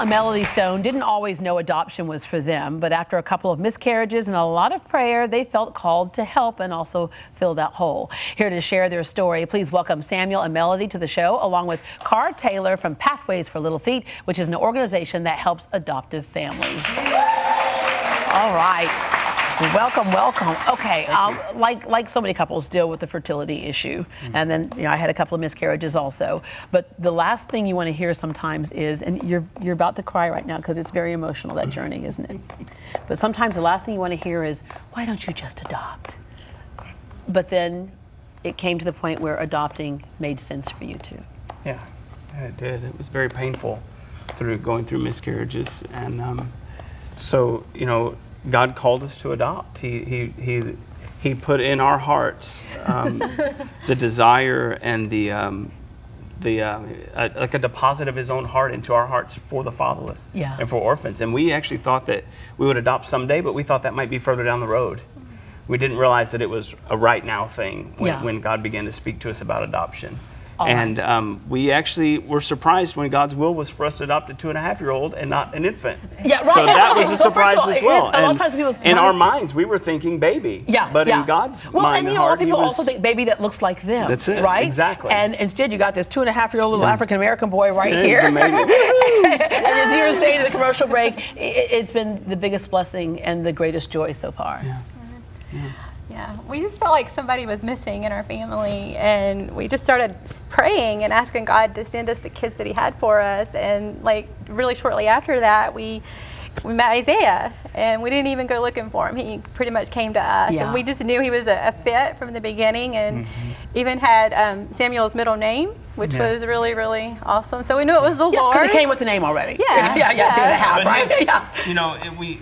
and Melody Stone didn't always know adoption was for them, but after a couple of miscarriages and a lot of prayer, they felt called to help and also fill that hole. Here to share their story, please welcome Samuel and Melody to the show, along with Car Taylor from Pathways for Little Feet, which is an organization that helps adoptive families. All right. Welcome, welcome. Okay, like so many couples deal with the fertility issue, and then I had a couple of miscarriages also. But the last thing you want to hear sometimes is, and you're about to cry right now because it's very emotional, that journey, isn't it? But sometimes the last thing you want to hear is, why don't you just adopt? But then it came to the point where adopting made sense for you too. Yeah, it did. It was very painful going through miscarriages, and so God called us to adopt. He put in our hearts the desire and like a deposit of His own heart into our hearts for the fatherless and for orphans. And we actually thought that we would adopt someday, but we thought that might be further down the road. We didn't realize that it was a right now thing when God began to speak to us about adoption. And we actually were surprised when God's will was for us to adopt a 2.5-year-old and not an infant. Yeah, right. So that was a surprise as well. A lot of times people in our minds, we were thinking baby. But in God's mind and heart, a lot of people also think baby that looks like them. That's it. Right? Exactly. And instead, you got this 2.5-year-old little African-American boy right here. It's amazing. And as you were saying in the commercial break, it's been the biggest blessing and the greatest joy so far. Yeah, we just felt like somebody was missing in our family, and we just started praying and asking God to send us the kids that He had for us. And like really shortly after that, we met Isaiah, and we didn't even go looking for him. He pretty much came to us, and we just knew he was a fit from the beginning, and even had Samuel's middle name, which was really, really awesome. So we knew it was the Lord. Because he came with the name already. 2.5, right?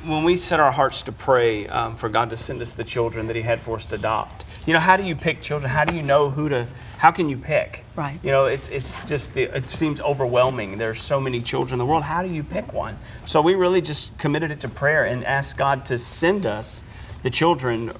When we set our hearts to pray for God to send us the children that He had for us to adopt, how do you pick children? How do you know how can you pick? Right. It's just it seems overwhelming. There's so many children in the world. How do you pick one? So we really just committed it to prayer and asked God to send us the children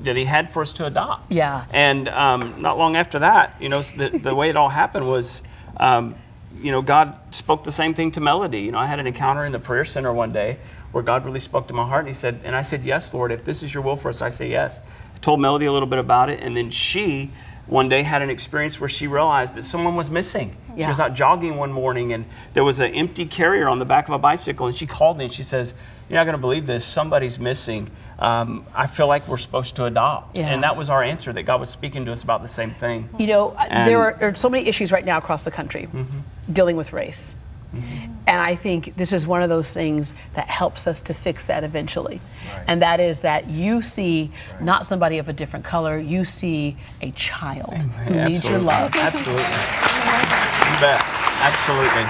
that He had for us to adopt. Yeah. And not long after that, the way it all happened was, God spoke the same thing to Melody. I had an encounter in the prayer center one day where God really spoke to my heart, and I said, yes, Lord, if this is your will for us, I say yes. I told Melody a little bit about it, and then she one day had an experience where she realized that someone was missing. She was out jogging one morning, and there was an empty carrier on the back of a bicycle, and she called me and she says, you're not going to believe this, somebody's missing. I feel like we're supposed to adopt. And that was our answer, that God was speaking to us about the same thing. There are so many issues right now across the country dealing with race. And I think this is one of those things that helps us to fix that eventually. And that is that you see not somebody of a different color, you see a child who needs your love. Absolutely. You bet. Absolutely.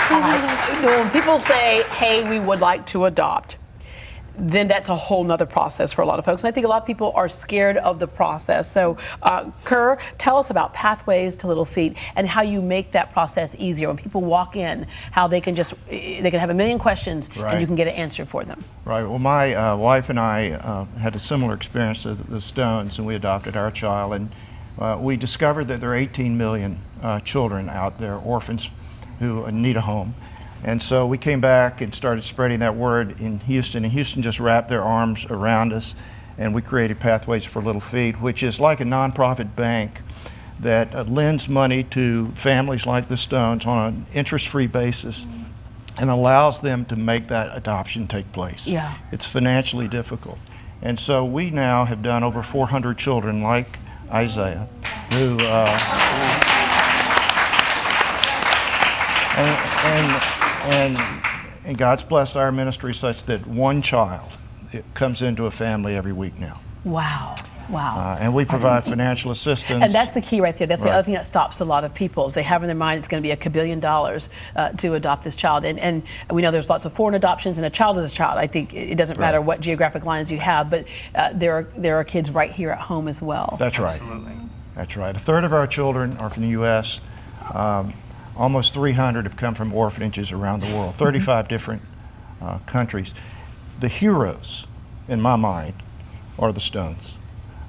When people say, hey, we would like to adopt, then that's a whole nother process for a lot of folks. And I think a lot of people are scared of the process. So, Kerr, tell us about Pathways to Little Feet and how you make that process easier. When people walk in, how they can have a million questions and you can get an answer for them. Right. Well, my wife and I had a similar experience as the Stones, and we adopted our child. And we discovered that there are 18 million children out there, orphans, who need a home. And so we came back and started spreading that word in Houston, and Houston just wrapped their arms around us, and we created Pathways for Little Feet, which is like a nonprofit bank that lends money to families like the Stones on an interest-free basis and allows them to make that adoption take place. It's financially difficult. And so we now have done over 400 children like Isaiah, who and God's blessed our ministry such that one child comes into a family every week now. Wow. And we provide financial assistance. And that's the key right there. That's the other thing that stops a lot of people is they have in their mind it's going to be $1 billion to adopt this child. And we know there's lots of foreign adoptions, and a child is a child. I think it doesn't matter what geographic lines you have, but there are kids right here at home as well. That's right. Absolutely. That's right. A third of our children are from the U.S. Almost 300 have come from orphanages around the world, 35 different countries. The heroes, in my mind, are the Stones.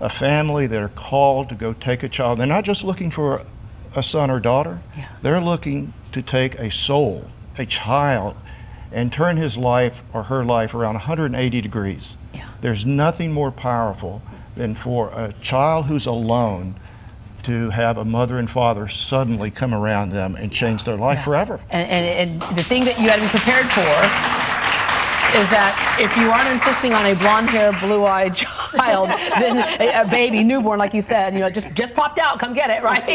A family that are called to go take a child. They're not just looking for a son or daughter. They're looking to take a soul, a child, and turn his life or her life around 180 degrees. Yeah. There's nothing more powerful than for a child who's alone to have a mother and father suddenly come around them and change their life forever. And the thing that you got to be prepared for is that if you aren't insisting on a blonde-haired, blue-eyed child, then a baby, newborn, like you said, just popped out, come get it, right?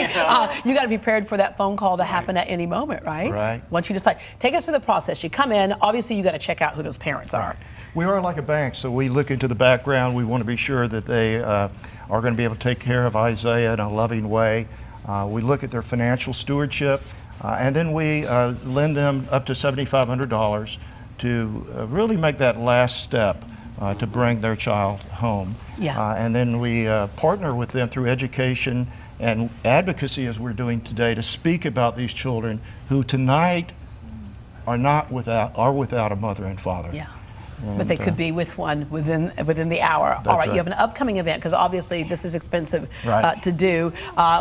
You got to be prepared for that phone call to happen at any moment, right? Right. Once you decide, take us through the process. You come in, obviously you got to check out who those parents are. We are like a bank, so we look into the background. We want to be sure that they are going to be able to take care of Isaiah in a loving way. We look at their financial stewardship, and then we lend them up to $7,500 to really make that last step to bring their child home. Yeah. And then we partner with them through education and advocacy, as we're doing today, to speak about these children who tonight are without a mother and father. Yeah. But they could be with one within the hour. All right, right. you have an upcoming event, because obviously this is expensive Right. to do.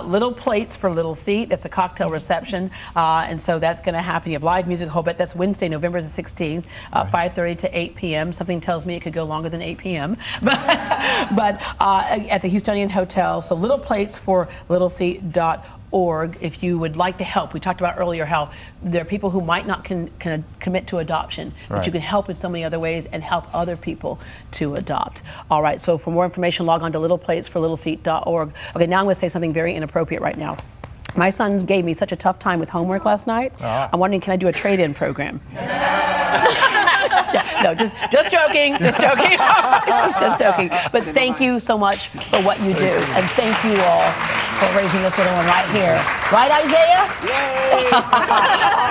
Little Plates for Little Feet, that's a cocktail reception, and so that's going to happen. You have live music, whole bet. That's Wednesday, November the 16th, 5:30 to 8 p.m. Something tells me it could go longer than 8 p.m. But at the Houstonian Hotel. So Little Plates for LittleFeet.org if you would like to help. We talked about earlier how there are people who might not commit to adoption, but Right. you can help in so many other ways and help other people to adopt. All right, so for more information, log on to littleplatesforlittlefeet.org. Okay, now I'm going to say something very inappropriate right now. My son gave me such a tough time with homework last night. I'm wondering, can I do a trade-in program? Yeah, no, just joking, just joking, just joking. But thank you so much for what you do, and thank you all for raising this little one right here. Right, Isaiah? Yay!